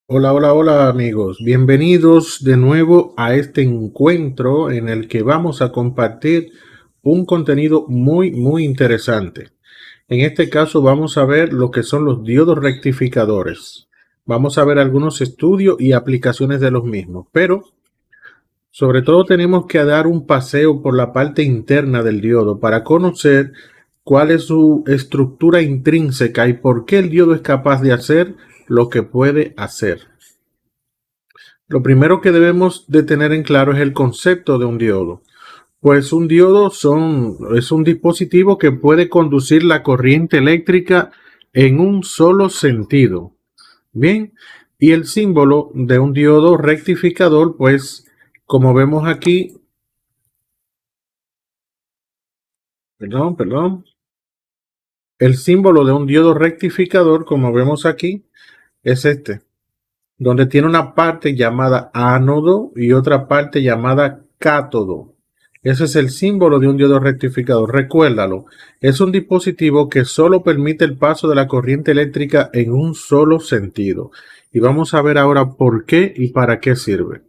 Hola, hola, hola amigos. Bienvenidos de nuevo a este encuentro en el que vamos a compartir un contenido muy interesante. En este caso vamos a ver lo que son los diodos rectificadores. Vamos a ver algunos estudios y aplicaciones de los mismos, pero sobre todo tenemos que dar un paseo por la parte interna del diodo para conocer cuál es su estructura intrínseca y por qué el diodo es capaz de hacer lo que puede hacer. Lo primero que debemos de tener en claro es el concepto de un diodo. Pues un diodo es un dispositivo que puede conducir la corriente eléctrica en un solo sentido. Bien, y el símbolo de un diodo rectificador, pues como vemos aquí, perdón, el símbolo de un diodo rectificador, como vemos aquí, es este, donde tiene una parte llamada ánodo y otra parte llamada cátodo. Ese es el símbolo de un diodo rectificador. Recuérdalo, es un dispositivo que solo permite el paso de la corriente eléctrica en un solo sentido. Y vamos a ver ahora por qué y para qué sirve.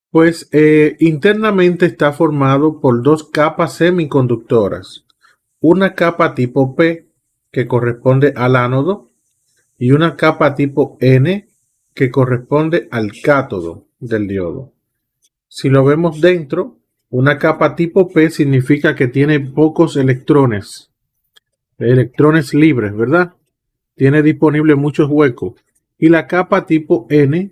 Pues internamente está formado por dos capas semiconductoras. Una capa tipo P que corresponde al ánodo y una capa tipo N que corresponde al cátodo del diodo. Si lo vemos dentro, una capa tipo P significa que tiene pocos electrones libres, ¿verdad? Tiene disponible muchos huecos. Y la capa tipo N,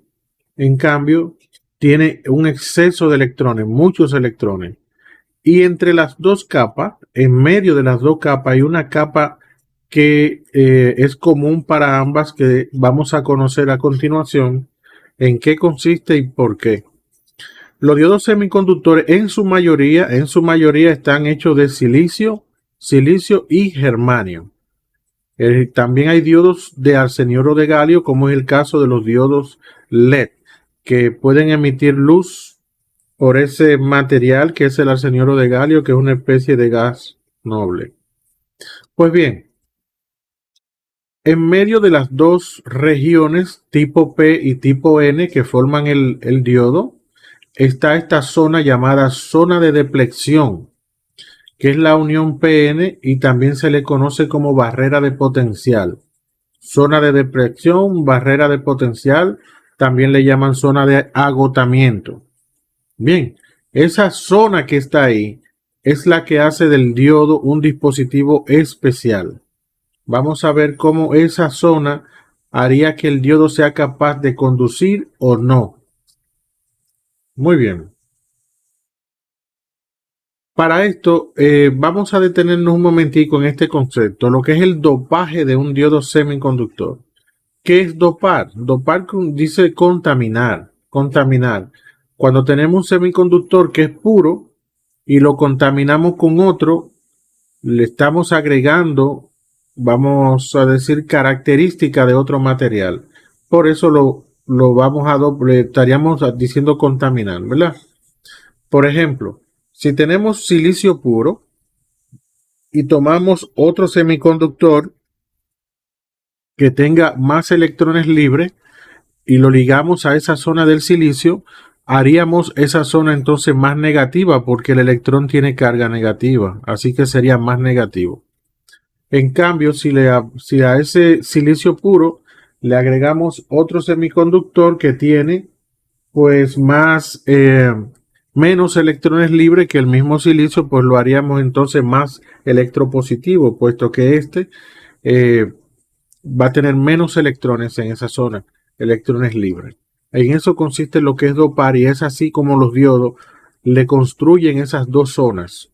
en cambio, tiene un exceso de electrones, muchos electrones. Y entre las dos capas, en medio de las dos capas, hay una capa que es común para ambas que vamos a conocer a continuación en qué consiste y por qué. Los diodos semiconductores en su mayoría están hechos de silicio y germanio. También hay diodos de arseniuro de galio, como es el caso de los diodos LED, que pueden emitir luz por ese material que es el arseniuro de galio, que es una especie de gas noble. Pues bien, en medio de las dos regiones, tipo P y tipo N, que forman el diodo, está esta zona llamada zona de depleción, que es la unión PN y también se le conoce como barrera de potencial. Zona de depleción, barrera de potencial, también le llaman zona de agotamiento. Bien, esa zona que está ahí es la que hace del diodo un dispositivo especial. Vamos a ver cómo esa zona haría que el diodo sea capaz de conducir o no. Muy bien. Para esto, vamos a detenernos un momentico en este concepto, lo que es el dopaje de un diodo semiconductor. ¿Qué es dopar? Dopar dice contaminar. Cuando tenemos un semiconductor que es puro y lo contaminamos con otro, le estamos agregando, vamos a decir, característica de otro material. Por eso lo vamos a doble, estaríamos diciendo contaminar, ¿verdad? Por ejemplo, si tenemos silicio puro y tomamos otro semiconductor que tenga más electrones libres y lo ligamos a esa zona del silicio, haríamos esa zona entonces más negativa porque el electrón tiene carga negativa, así que sería más negativo. En cambio, si a ese silicio puro le agregamos otro semiconductor que tiene pues menos electrones libres que el mismo silicio, pues lo haríamos entonces más electropositivo, puesto que este eh, va a tener menos electrones en esa zona, electrones libres. En eso consiste lo que es dopar y es así como los diodos le construyen esas dos zonas.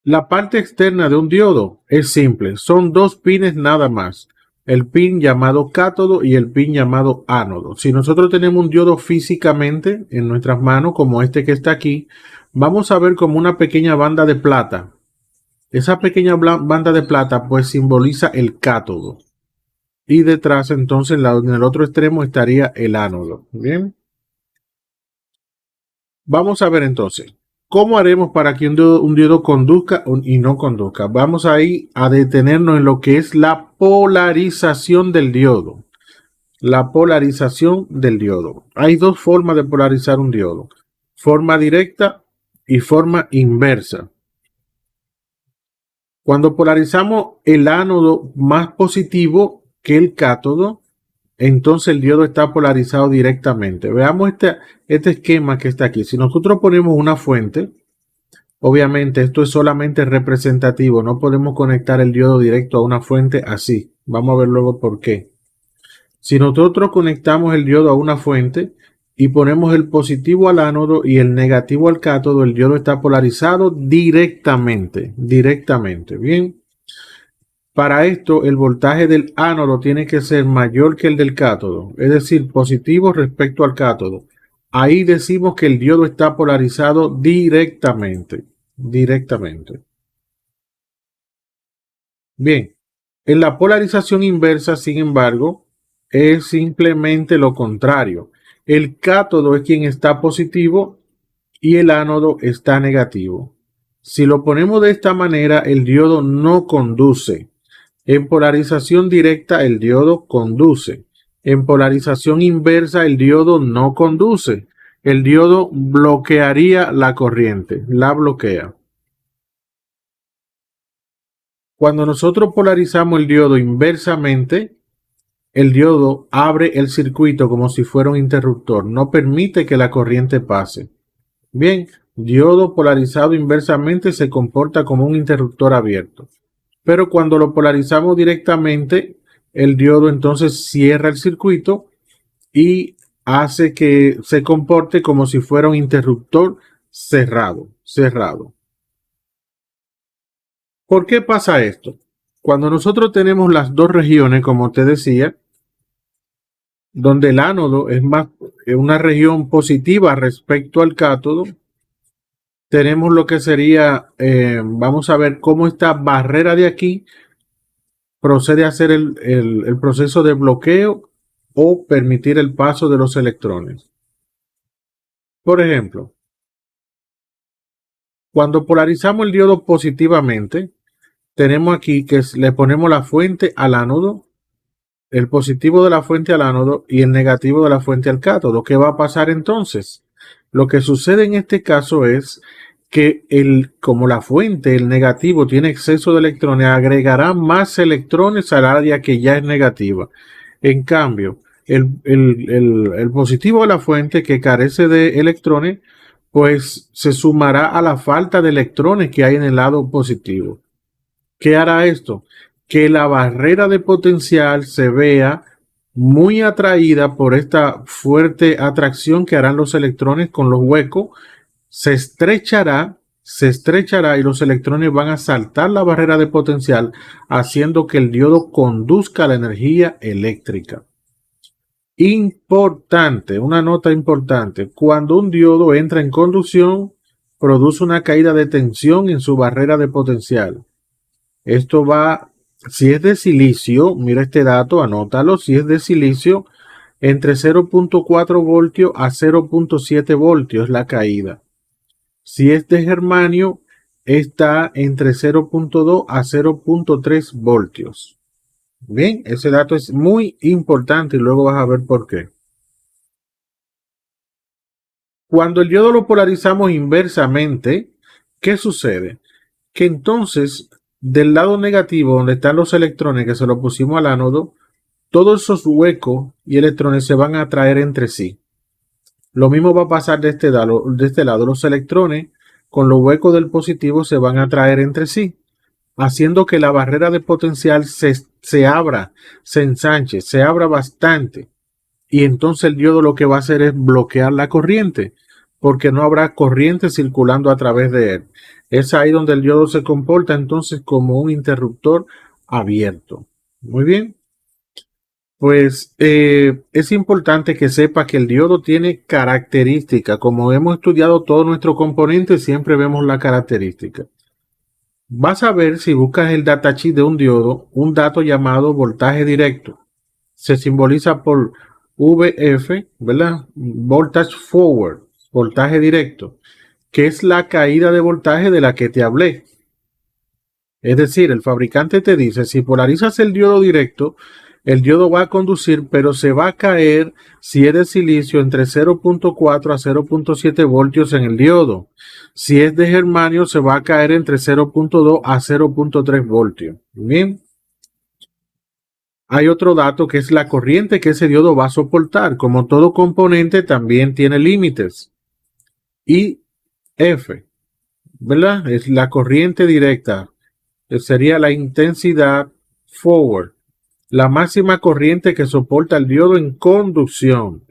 La parte externa de un diodo es simple, son dos pines nada más, el pin llamado cátodo y el pin llamado ánodo. Si nosotros tenemos un diodo físicamente en nuestras manos, como este que está aquí, vamos a ver como una pequeña banda de plata. Esa pequeña banda de plata pues simboliza el cátodo. Y detrás entonces en el otro extremo estaría el ánodo. Bien, vamos a ver entonces. ¿Cómo haremos para que un diodo conduzca y no conduzca? Vamos ahí a detenernos en lo que es la polarización del diodo. La polarización del diodo. Hay dos formas de polarizar un diodo. Forma directa y forma inversa. Cuando polarizamos el ánodo más positivo que el cátodo, entonces el diodo está polarizado directamente. Veamos este esquema que está aquí. Si nosotros ponemos una fuente, obviamente esto es solamente representativo. No podemos conectar el diodo directo a una fuente así. Vamos a ver luego por qué. Si nosotros conectamos el diodo a una fuente y ponemos el positivo al ánodo y el negativo al cátodo, el diodo está polarizado directamente. Bien. Para esto, el voltaje del ánodo tiene que ser mayor que el del cátodo, es decir, positivo respecto al cátodo. Ahí decimos que el diodo está polarizado directamente. Bien, en la polarización inversa, sin embargo, es simplemente lo contrario. El cátodo es quien está positivo y el ánodo está negativo. Si lo ponemos de esta manera, el diodo no conduce. En polarización directa, el diodo conduce. En polarización inversa, el diodo no conduce. El diodo bloquearía la corriente, la bloquea. Cuando nosotros polarizamos el diodo inversamente, el diodo abre el circuito como si fuera un interruptor, no permite que la corriente pase. Bien, diodo polarizado inversamente se comporta como un interruptor abierto. Pero cuando lo polarizamos directamente, el diodo entonces cierra el circuito y hace que se comporte como si fuera un interruptor cerrado. ¿Por qué pasa esto? Cuando nosotros tenemos las dos regiones, como te decía, donde el ánodo es más una región positiva respecto al cátodo, tenemos lo que sería, vamos a ver cómo esta barrera de aquí procede a hacer el proceso de bloqueo o permitir el paso de los electrones. Por ejemplo, cuando polarizamos el diodo positivamente, tenemos aquí que le ponemos la fuente al ánodo, el positivo de la fuente al ánodo y el negativo de la fuente al cátodo. ¿Qué va a pasar entonces? Lo que sucede en este caso es que como la fuente, el negativo, tiene exceso de electrones, agregará más electrones al área que ya es negativa. En cambio, el positivo de la fuente que carece de electrones, pues se sumará a la falta de electrones que hay en el lado positivo. ¿Qué hará esto? Que la barrera de potencial se vea muy atraída por esta fuerte atracción que harán los electrones con los huecos, se estrechará y los electrones van a saltar la barrera de potencial, haciendo que el diodo conduzca la energía eléctrica. Importante, una nota importante, cuando un diodo entra en conducción, produce una caída de tensión en su barrera de potencial. Esto va, si es de silicio, mira este dato, anótalo, si es de silicio, entre 0.4 voltios a 0.7 voltios la caída. Si es de germanio, está entre 0.2 a 0.3 voltios. Bien, ese dato es muy importante y luego vas a ver por qué. Cuando el diodo lo polarizamos inversamente, ¿qué sucede? Que entonces del lado negativo, donde están los electrones que se lo pusimos al ánodo, todos esos huecos y electrones se van a atraer entre sí. Lo mismo va a pasar de este lado. Los electrones con los huecos del positivo se van a atraer entre sí, haciendo que la barrera de potencial se abra, se ensanche, se abra bastante. Y entonces el diodo lo que va a hacer es bloquear la corriente, porque no habrá corriente circulando a través de él. Es ahí donde el diodo se comporta entonces como un interruptor abierto. Muy bien. Pues es importante que sepa que el diodo tiene características. Como hemos estudiado todos nuestros componentes, siempre vemos la característica. Vas a ver, si buscas el datasheet de un diodo, un dato llamado voltaje directo. Se simboliza por VF, ¿verdad? Voltage forward, voltaje directo, que es la caída de voltaje de la que te hablé. Es decir, el fabricante te dice, si polarizas el diodo directo, el diodo va a conducir, pero se va a caer si es de silicio entre 0.4 a 0.7 voltios en el diodo. Si es de germanio, se va a caer entre 0.2 a 0.3 voltios. Bien. Hay otro dato que es la corriente que ese diodo va a soportar. Como todo componente, también tiene límites. Y F, ¿verdad? Es la corriente directa. Sería la intensidad forward. La máxima corriente que soporta el diodo en conducción.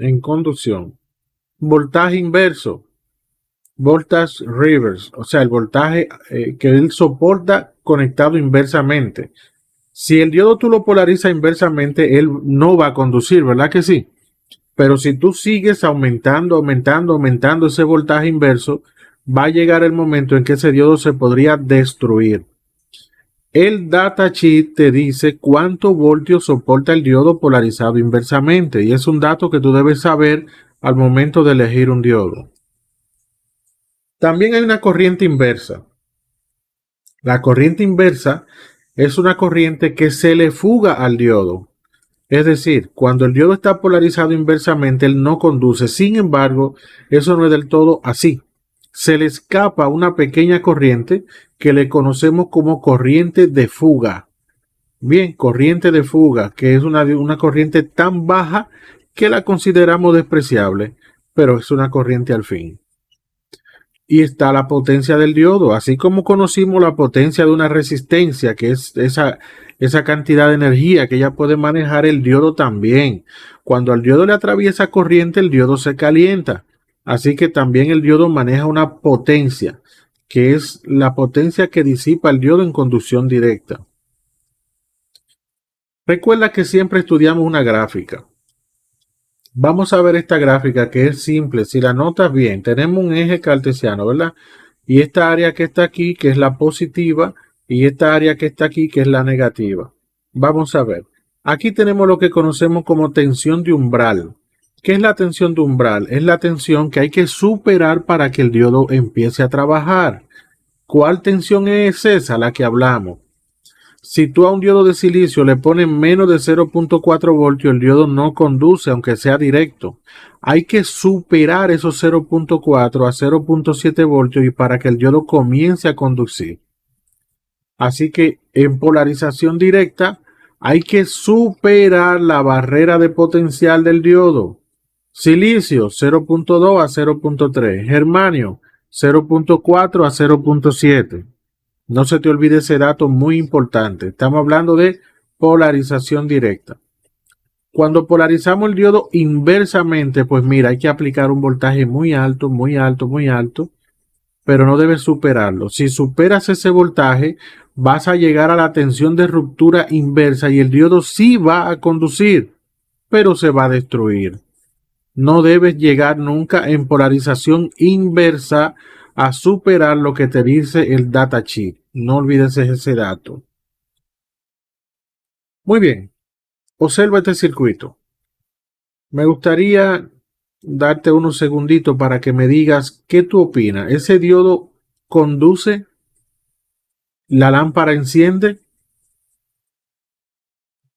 Voltaje inverso. Voltage reverse. O sea, el voltaje que él soporta conectado inversamente. Si el diodo tú lo polarizas inversamente, él no va a conducir, ¿verdad que sí? Pero si tú sigues aumentando ese voltaje inverso, va a llegar el momento en que ese diodo se podría destruir. El datasheet te dice cuánto voltios soporta el diodo polarizado inversamente y es un dato que tú debes saber al momento de elegir un diodo. También hay una corriente inversa. La corriente inversa es una corriente que se le fuga al diodo. Es decir, cuando el diodo está polarizado inversamente, él no conduce. Sin embargo, eso no es del todo así. Se le escapa una pequeña corriente que le conocemos como corriente de fuga. Bien, corriente de fuga, que es una corriente tan baja que la consideramos despreciable, pero es una corriente al fin. Y está la potencia del diodo, así como conocimos la potencia de una resistencia, que es esa cantidad de energía que ella puede manejar, el diodo también. Cuando al diodo le atraviesa corriente, el diodo se calienta. Así que también el diodo maneja una potencia, que es la potencia que disipa el diodo en conducción directa. Recuerda que siempre estudiamos una gráfica. Vamos a ver esta gráfica que es simple. Si la notas bien, tenemos un eje cartesiano, ¿verdad? Y esta área que está aquí, que es la positiva, y esta área que está aquí, que es la negativa. Vamos a ver. Aquí tenemos lo que conocemos como tensión de umbral. ¿Qué es la tensión de umbral? Es la tensión que hay que superar para que el diodo empiece a trabajar. ¿Cuál tensión es esa? La que hablamos. Si tú a un diodo de silicio le pones menos de 0.4 voltios, el diodo no conduce, aunque sea directo. Hay que superar esos 0.4 a 0.7 voltios y para que el diodo comience a conducir. Así que en polarización directa hay que superar la barrera de potencial del diodo. Silicio 0.2 a 0.3. Germanio 0.4 a 0.7. No se te olvide ese dato muy importante. Estamos hablando de polarización directa. Cuando polarizamos el diodo inversamente, pues mira, hay que aplicar un voltaje muy alto, pero no debes superarlo. Si superas ese voltaje, vas a llegar a la tensión de ruptura inversa y el diodo sí va a conducir, pero se va a destruir. No debes llegar nunca en polarización inversa a superar lo que te dice el datasheet. No olvides ese dato. Muy bien, observa este circuito. Me gustaría darte unos segunditos para que me digas qué tú opinas. ¿Ese diodo conduce? ¿La lámpara enciende?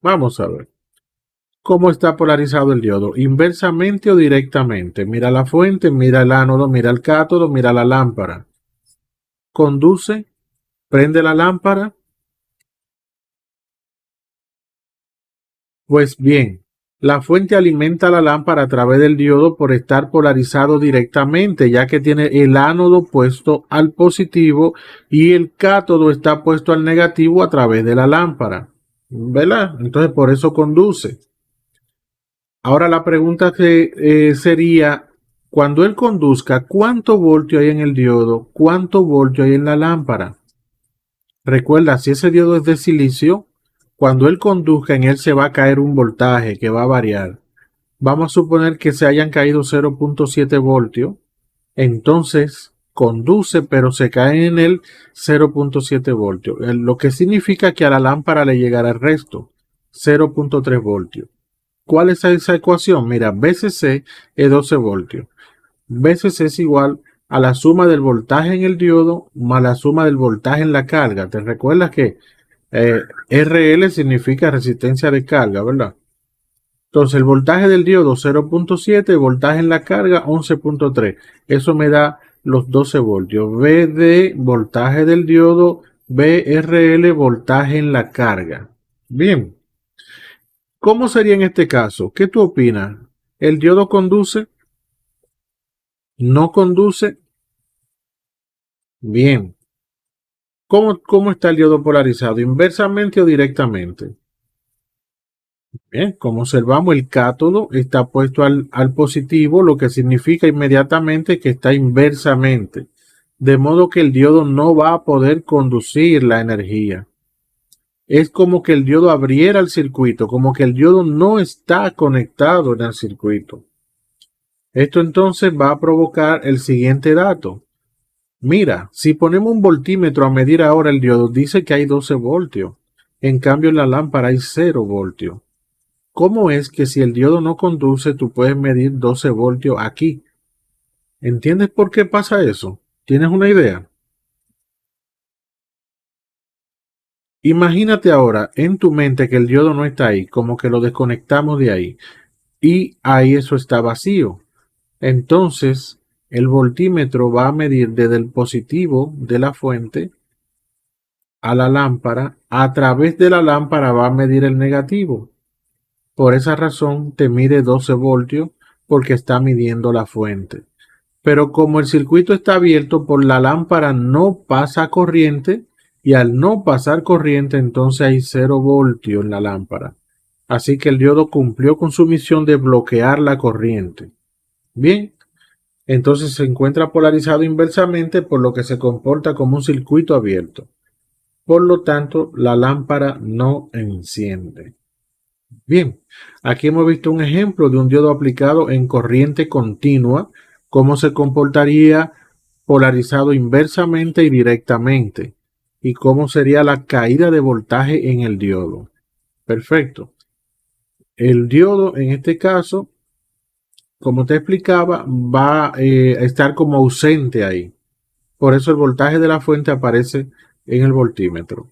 Vamos a ver. ¿Cómo está polarizado el diodo? ¿Inversamente o directamente? Mira la fuente, mira el ánodo, mira el cátodo, mira la lámpara. ¿Conduce? ¿Prende la lámpara? Pues bien, la fuente alimenta la lámpara a través del diodo por estar polarizado directamente, ya que tiene el ánodo puesto al positivo y el cátodo está puesto al negativo a través de la lámpara. ¿Verdad? Entonces por eso conduce. Ahora la pregunta que sería, cuando él conduzca, ¿cuánto voltio hay en el diodo? ¿Cuánto voltio hay en la lámpara? Recuerda, si ese diodo es de silicio, cuando él conduzca en él se va a caer un voltaje que va a variar. Vamos a suponer que se hayan caído 0.7 voltios, entonces conduce pero se cae en él 0.7 voltios, lo que significa que a la lámpara le llegará el resto, 0.3 voltios. ¿Cuál es esa ecuación? Mira, VCC es 12 voltios. VCC es igual a la suma del voltaje en el diodo más la suma del voltaje en la carga. ¿Te recuerdas que RL significa resistencia de carga, verdad? Entonces el voltaje del diodo 0.7, voltaje en la carga 11.3. Eso me da los 12 voltios. VD, voltaje del diodo, VRL, voltaje en la carga. Bien. ¿Cómo sería en este caso? ¿Qué tú opinas? ¿El diodo conduce? ¿No conduce? Bien. ¿Cómo está el diodo polarizado? ¿Inversamente o directamente? Bien, como observamos, el cátodo está puesto al positivo, lo que significa inmediatamente que está inversamente. De modo que el diodo no va a poder conducir la energía. Es como que el diodo abriera el circuito, como que el diodo no está conectado en el circuito. Esto entonces va a provocar el siguiente dato. Mira, si ponemos un voltímetro a medir ahora el diodo, dice que hay 12 voltios. En cambio, en la lámpara hay 0 voltios. ¿Cómo es que si el diodo no conduce, tú puedes medir 12 voltios aquí? ¿Entiendes por qué pasa eso? ¿Tienes una idea? Imagínate ahora en tu mente que el diodo no está ahí, como que lo desconectamos de ahí, y ahí eso está vacío. Entonces, el voltímetro va a medir desde el positivo de la fuente a la lámpara, a través de la lámpara va a medir el negativo. Por esa razón te mide 12 voltios porque está midiendo la fuente. Pero como el circuito está abierto, por la lámpara no pasa corriente y al no pasar corriente entonces hay 0 voltios en la lámpara. Así que el diodo cumplió con su misión de bloquear la corriente. Bien, entonces se encuentra polarizado inversamente por lo que se comporta como un circuito abierto. Por lo tanto, la lámpara no enciende. Bien, aquí hemos visto un ejemplo de un diodo aplicado en corriente continua, cómo se comportaría polarizado inversamente y directamente, y cómo sería la caída de voltaje en el diodo. Perfecto. El diodo, en este caso, como te explicaba, va a estar como ausente ahí. Por eso el voltaje de la fuente aparece en el voltímetro.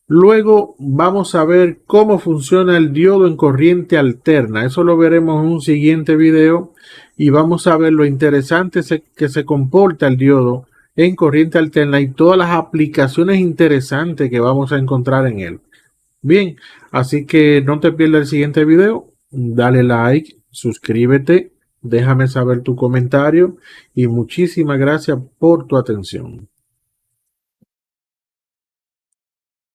Luego vamos a ver cómo funciona el diodo en corriente alterna. Eso lo veremos en un siguiente video y vamos a ver lo interesante que se comporta el diodo en corriente alterna y todas las aplicaciones interesantes que vamos a encontrar en él. Bien, así que no te pierdas el siguiente video. Dale like, suscríbete, déjame saber tu comentario y muchísimas gracias por tu atención.